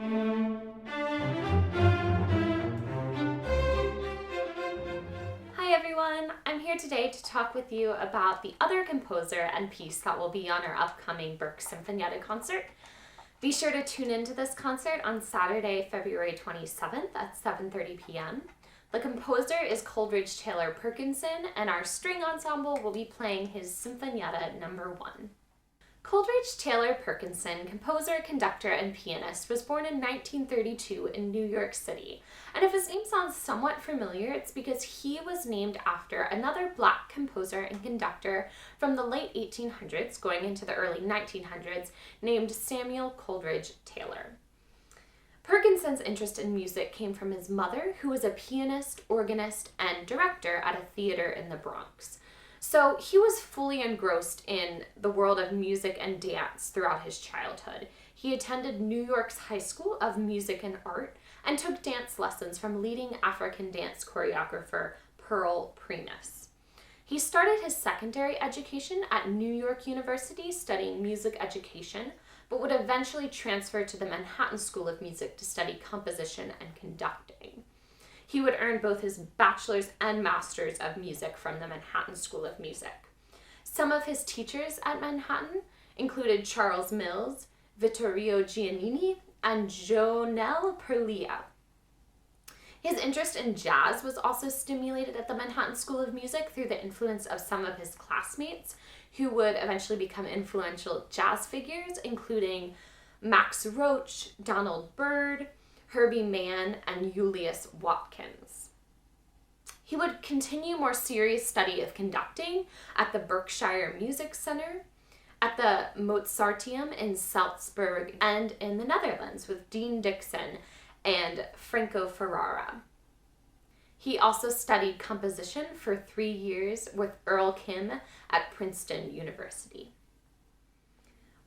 Hi everyone, I'm here today to talk with you about the other composer and piece that will be on our upcoming Berk Sinfonietta concert. Be sure to tune into this concert on Saturday, February 27th at 7:30 p.m. The composer is Colderidge-Taylor Perkinson, and our string ensemble will be playing his Sinfonietta No. 1. Colderidge-Taylor Perkinson, composer, conductor, and pianist, was born in 1932 in New York City. And if his name sounds somewhat familiar, it's because he was named after another Black composer and conductor from the late 1800s going into the early 1900s named Samuel Colderidge-Taylor. Perkinson's interest in music came from his mother, who was a pianist, organist, and director at a theater in the Bronx. So he was fully engrossed in the world of music and dance throughout his childhood. He attended New York's High School of Music and Art and took dance lessons from leading African dance choreographer Pearl Primus. He started his secondary education at New York University studying music education, but would eventually transfer to the Manhattan School of Music to study composition and conducting. He would earn both his bachelor's and master's of music from the Manhattan School of Music. Some of his teachers at Manhattan included Charles Mills, Vittorio Giannini, and Jonel Perlia. His interest in jazz was also stimulated at the Manhattan School of Music through the influence of some of his classmates, who would eventually become influential jazz figures, including Max Roach, Donald Byrd, Herbie Mann, and Julius Watkins. He would continue more serious study of conducting at the Berkshire Music Center, at the Mozarteum in Salzburg, and in the Netherlands with Dean Dixon and Franco Ferrara. He also studied composition for 3 years with Earl Kim at Princeton University.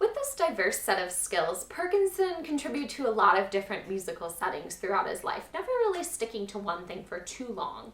With this diverse set of skills, Perkinson contributed to a lot of different musical settings throughout his life, never really sticking to one thing for too long.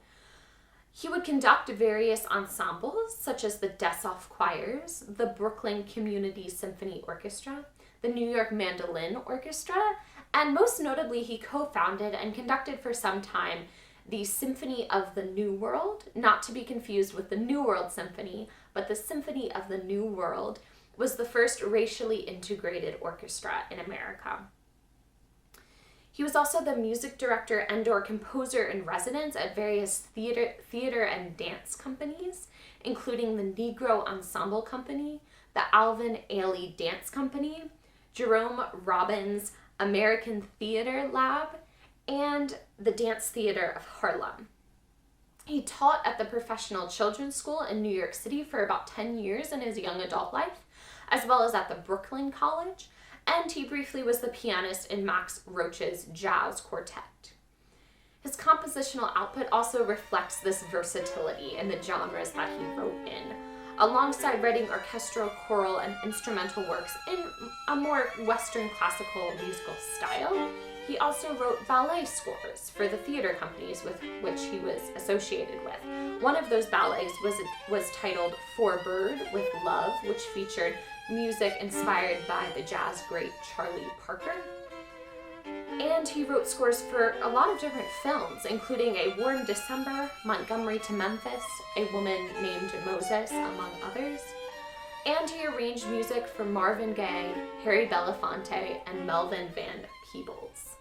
He would conduct various ensembles, such as the Dessau Choirs, the Brooklyn Community Symphony Orchestra, the New York Mandolin Orchestra, and most notably, he co-founded and conducted for some time the Symphony of the New World, not to be confused with the New World Symphony, but the Symphony of the New World was the first racially integrated orchestra in America. He was also the music director and/or composer in residence at various theater and dance companies, including the Negro Ensemble Company, the Alvin Ailey Dance Company, Jerome Robbins American Theater Lab, and the Dance Theater of Harlem. He taught at the Professional Children's School in New York City for about 10 years in his young adult life, as well as at the Brooklyn College, and he briefly was the pianist in Max Roach's jazz quartet. His compositional output also reflects this versatility in the genres that he wrote in. Alongside writing orchestral, choral, and instrumental works in a more Western classical musical style, he also wrote ballet scores for the theater companies with which he was associated with. One of those ballets was titled For Bird with Love, which featured music inspired by the jazz great Charlie Parker. And he wrote scores for a lot of different films, including A Warm December, Montgomery to Memphis, A Woman Named Moses, among others. And he arranged music for Marvin Gaye, Harry Belafonte, and Melvin Van Peebles.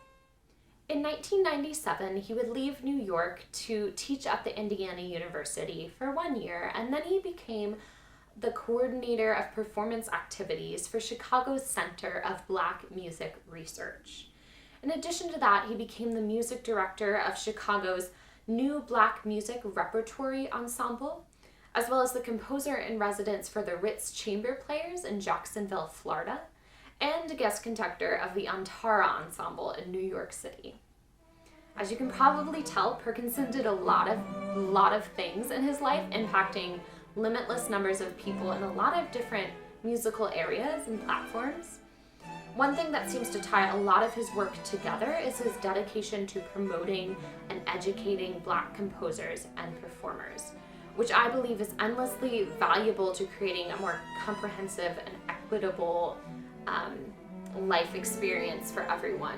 In 1997, he would leave New York to teach at the Indiana University for 1 year, and then he became the coordinator of performance activities for Chicago's Center of Black Music Research. In addition to that, he became the music director of Chicago's New Black Music Repertory Ensemble, as well as the composer in residence for the Ritz Chamber Players in Jacksonville, Florida, and a guest conductor of the Antara Ensemble in New York City. As you can probably tell, Perkinson did a lot of things in his life, impacting limitless numbers of people in a lot of different musical areas and platforms. One thing that seems to tie a lot of his work together is his dedication to promoting and educating Black composers and performers, which I believe is endlessly valuable to creating a more comprehensive and equitable life experience for everyone.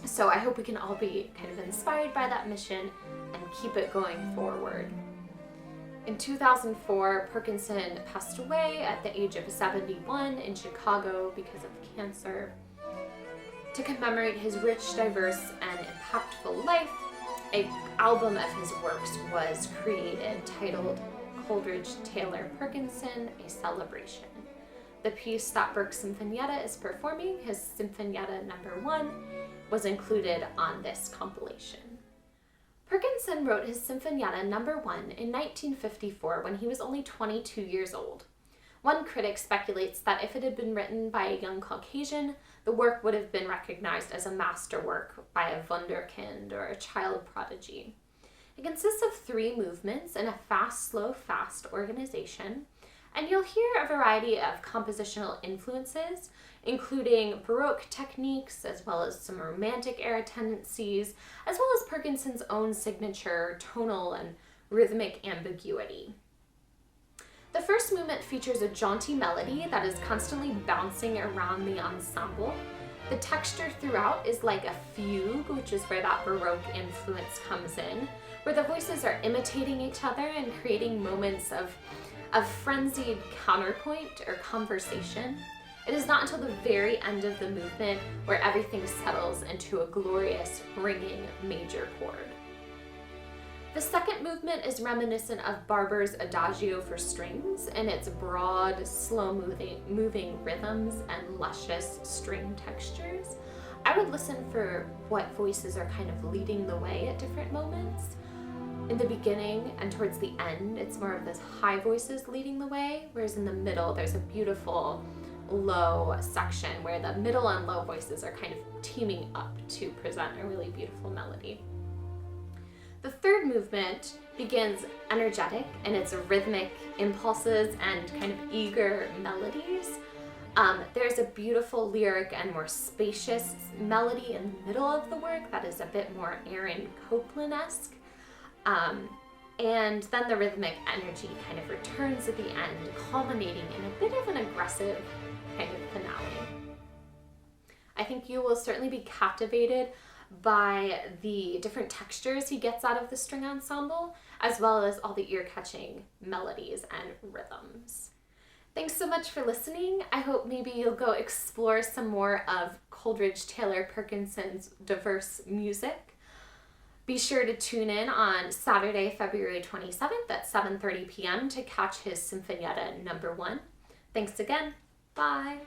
So I hope we can all be kind of inspired by that mission and keep it going forward. In 2004, Perkinson passed away at the age of 71 in Chicago because of cancer. To commemorate his rich, diverse, and impactful life, an album of his works was created titled Coleridge-Taylor Perkinson, A Celebration. The piece that Berg Sinfonietta is performing, his Sinfonietta No. 1, was included on this compilation. Perkinson wrote his Sinfonietta No. 1 in 1954 when he was only 22 years old. One critic speculates that if it had been written by a young Caucasian, the work would have been recognized as a masterwork by a wunderkind or a child prodigy. It consists of 3 movements in a fast, slow, fast organization, and you'll hear a variety of compositional influences, including Baroque techniques, as well as some Romantic era tendencies, as well as Perkinson's own signature tonal and rhythmic ambiguity. The first movement features a jaunty melody that is constantly bouncing around the ensemble. The texture throughout is like a fugue, which is where that Baroque influence comes in, where the voices are imitating each other and creating moments of frenzied counterpoint or conversation. It is not until the very end of the movement where everything settles into a glorious, ringing major chord. The second movement is reminiscent of Barber's Adagio for strings in its broad, slow-moving rhythms and luscious string textures. I would listen for what voices are kind of leading the way at different moments. In the beginning and towards the end, it's more of those high voices leading the way, whereas in the middle, there's a beautiful low section where the middle and low voices are kind of teaming up to present a really beautiful melody. The third movement begins energetic in its rhythmic impulses and kind of eager melodies. There's a beautiful lyric and more spacious melody in the middle of the work that is a bit more Aaron Copland-esque. And then the rhythmic energy kind of returns at the end, culminating in a bit of an aggressive kind of finale. I think you will certainly be captivated by the different textures he gets out of the string ensemble, as well as all the ear-catching melodies and rhythms. Thanks so much for listening. I hope maybe you'll go explore some more of Coleridge-Taylor Perkinson's diverse music. Be sure to tune in on Saturday, February 27th at 7:30 p.m. to catch his Sinfonietta No. 1. Thanks again. Bye.